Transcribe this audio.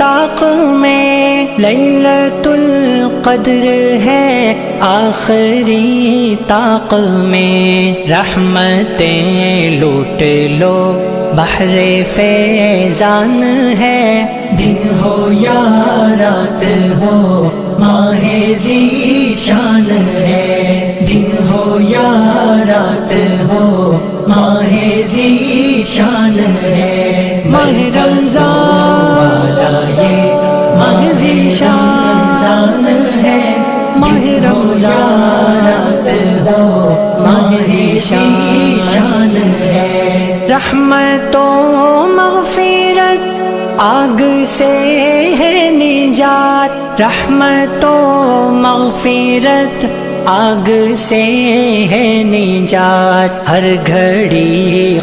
طاق میں لیلۃ القدر ہے آخری طاق میں، رحمتیں لوٹ لو بحر فیضان ہے، دن ہو یا رات ہو ماہ ذی شان ہے، دن ہو یا رات ہو ماہ ذی شان ہے، ماہ رمضان والا یہ ماہ ذی شان ہے، ماہ رمضان رات ہو ماہ ذی شان ہے، رحمت و مغفرت آگ سے ہے نجات، رحمت و مغفرت آگ سے ہے نجات، ہر گھڑی